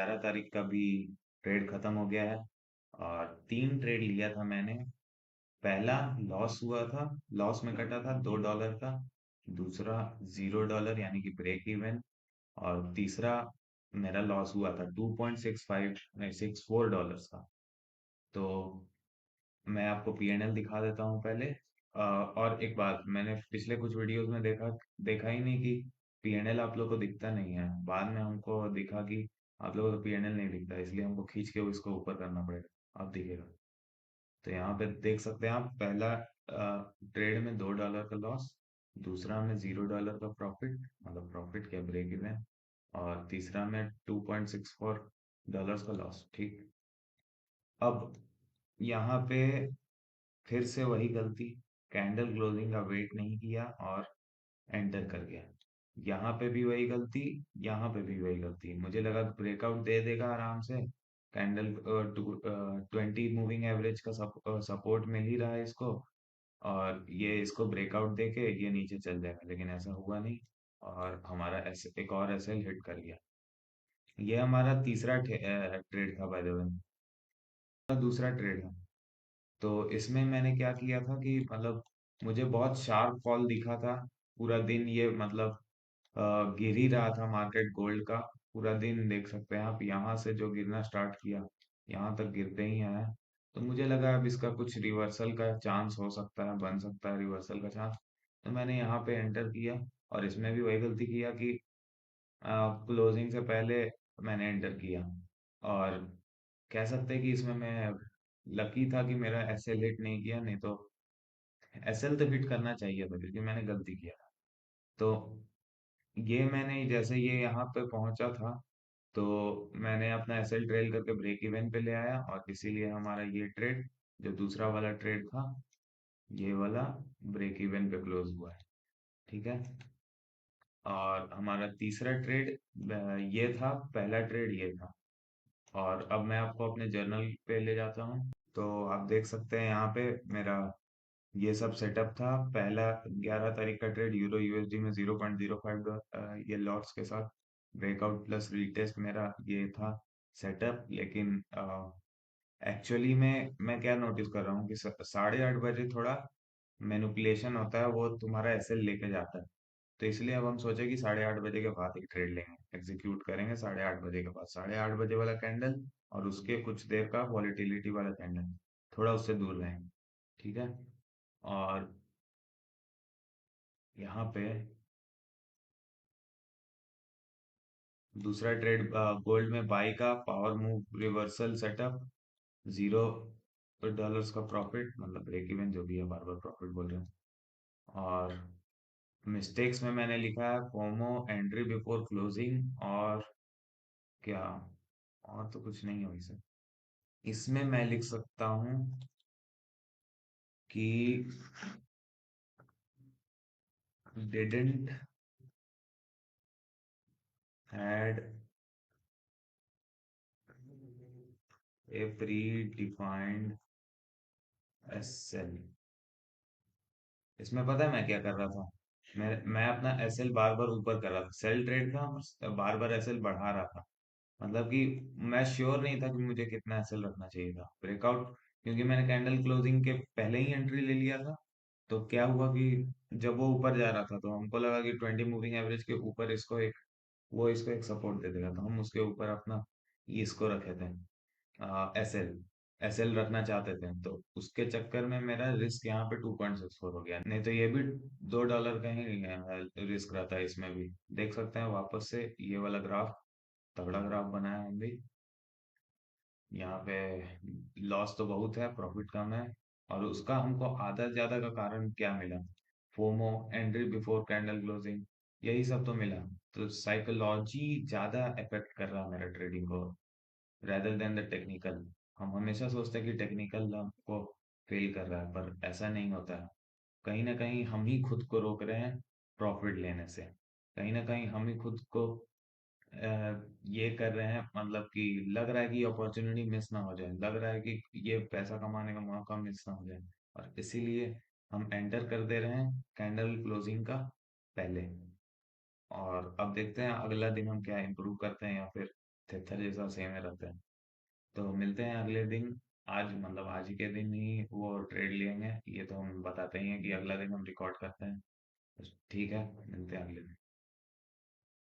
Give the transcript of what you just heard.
11 तारीख का भी ट्रेड खत्म हो गया है और 3 ट्रेड लिया था मैंने। पहला लॉस हुआ था, लॉस में कटा था $2 का। दूसरा $0 यानी कि ब्रेक इवन। और तीसरा मेरा लॉस हुआ था 2.65 नहीं $64 का। तो मैं आपको पीएनएल दिखा देता हूँ पहले। और एक बात, मैंने पिछले कुछ वीडियोस में देखा देखा ही नहीं कि पीएनएल आप लोग को दिखता नहीं है। बाद में हमको दिखा कि आप लोगों को पीएनएल नहीं दिखता, इसलिए हमको खींच के इसको ऊपर करना पड़ेगा। अब दिखेगा। तो यहाँ पे देख सकते हैं आप, पहला ट्रेड में $2 का लॉस, दूसरा में $0 का प्रॉफिट, मतलब प्रॉफिट क्या, ब्रेक इवन। और तीसरा में $2.64 का लॉस। ठीक। अब यहाँ पे फिर से वही गलती, कैंडल क्लोजिंग का वेट नहीं किया और एंटर कर गया। यहाँ पे भी वही गलती, यहाँ पे भी वही गलती। मुझे लगा ब्रेकआउट दे देगा आराम से, कैंडल 20 मूविंग एवरेज का सपोर्ट मिल ही रहा है इसको, और ये इसको ब्रेकआउट देके ये नीचे चल जाएगा, लेकिन ऐसा हुआ नहीं। और हमारा एक और एसएल हिट कर गया। ये हमारा तीसरा ट्रेड था बाय द वे। दूसरा ट्रेड है। तो इसमें मैंने क्या किया था कि मतलब मुझे बहुत शार्प फॉल दिखा था। पूरा दिन ये मतलब गिर ही रहा था मार्केट गोल्ड का। पूरा दिन देख सकते हैं आप, यहाँ से जो गिरना स्टार्ट किया यहाँ तक गिरते ही आया। तो मुझे लगा अब इसका कुछ रिवर्सल का चांस हो सकता है, बन सकता है रिवर्सल का चांस। तो मैंने यहाँ पे एंटर किया, और इसमें भी वही गलती किया कि क्लोजिंग से पहले मैंने एंटर किया। और कह सकते हैं कि इसमें मैं लकी था कि मेरा एसएल हिट नहीं किया, नहीं तो एसएल तो हिट करना चाहिए था क्योंकि मैंने गलती किया था। तो ये मैंने जैसे ये यहाँ पे पहुंचा था, तो मैंने अपना एसएल ट्रेल करके ब्रेक इवन पे ले आया, और इसीलिए हमारा ये ट्रेड, जो दूसरा वाला ट्रेड था, ये वाला ब्रेक इवन पे क्लोज हुआ है। ठीक है। और हमारा तीसरा ट्रेड ये था, पहला ट्रेड ये था। और अब मैं आपको अपने जर्नल पे ले जाता हूँ। तो आप देख सकते हैं यहाँ पे मेरा ये सब सेटअप था। पहला 11 तारीख का ट्रेड यूरो यूएसडी में 0.05 ये लॉट्स के साथ ब्रेकआउट प्लस रीटेस्ट, मेरा ये था सेटअप। लेकिन एक्चुअली में मैं क्या नोटिस कर रहा हूँ कि 8:30 बजे थोड़ा मैनिपुलेशन होता है, वो तुम्हारा एसएल लेके जाता है। तो इसलिए अब हम सोचे कि 8:30 बजे के बाद एक ट्रेड लेंगे, एग्जीक्यूट करेंगे 8:30 बजे के बाद। 8:30 बजे वाला कैंडल और उसके कुछ देर का वॉलेटिलिटी वाला कैंडल, थोड़ा उससे दूर रहेंगे। ठीक है। और यहाँ पे दूसरा ट्रेड गोल्ड में बाई का पावर मूव रिवर्सल सेटअप, $0 का प्रॉफिट, मतलब ब्रेक इवन जो भी है, बार बार प्रॉफिट बोल रहे हैं। और मिस्टेक्स में मैंने लिखा है फोमो, एंट्री बिफोर क्लोजिंग, और क्या, और तो कुछ नहीं है वैसे। इसमें मैं लिख सकता हूँ कि didn't had a predefined SL। इसमें पता है मैं क्या कर रहा था, मैं अपना एसएल बार बार ऊपर कर रहा था, सेल ट्रेड था, बार बार एसएल बढ़ा रहा था। मतलब कि मैं श्योर नहीं था कि मुझे कितना एसएल रखना चाहिए था ब्रेकआउट, क्योंकि मैंने कैंडल क्लोजिंग के पहले ही एंट्री ले लिया था। तो क्या हुआ कि जब वो ऊपर जा रहा था तो हमको लगा कि 20 मूविंग एवरेज के ऊपर इसको एक सपोर्ट दे देगा, तो हम उसके ऊपर अपना इसको रखे थे, एसएल एसएल रखना चाहते थे। तो उसके चक्कर में मेरा रिस्क यहाँ पे 2.64 हो गया, नहीं तो ये भी $2 का ही रिस्क रहता है। इसमें भी देख सकते हैं वापस से ये वाला ग्राफ, तगड़ा ग्राफ बनाया है हम भी। यहाँ पे लॉस तो बहुत है, प्रॉफिट कम है। और उसका हमको आधा ज्यादा का कारण क्या मिला, FOMO, entry before candle closing, यही सब तो मिला। तो साइकोलॉजी ज्यादा इफेक्ट कर रहा है मेरा ट्रेडिंग को, rather देन द टेक्निकल। हम हमेशा सोचते हैं कि टेक्निकल हमको फेल कर रहा है, पर ऐसा नहीं होता है। कहीं ना कहीं हम ही खुद को रोक रहे हैं प्रॉफिट लेने से। कहीं ना कहीं हम ही खुद को ये कर रहे हैं, मतलब कि लग रहा है कि अपॉर्चुनिटी मिस ना हो जाए, लग रहा है कि ये पैसा कमाने का मौका मिस ना हो जाए, और इसीलिए हम एंटर कर दे रहे हैं कैंडल क्लोजिंग का पहले। और अब देखते हैं अगला दिन हम क्या इम्प्रूव करते हैं, या फिर तिहत्तर जैसा सेम ही रहता है। तो मिलते हैं अगले दिन। आज मतलब आज ही के दिन ही वो ट्रेड लेंगे, ये तो हम बताते ही हैं कि अगला दिन हम रिकॉर्ड करते हैं। ठीक है, मिलते हैं अगले दिन।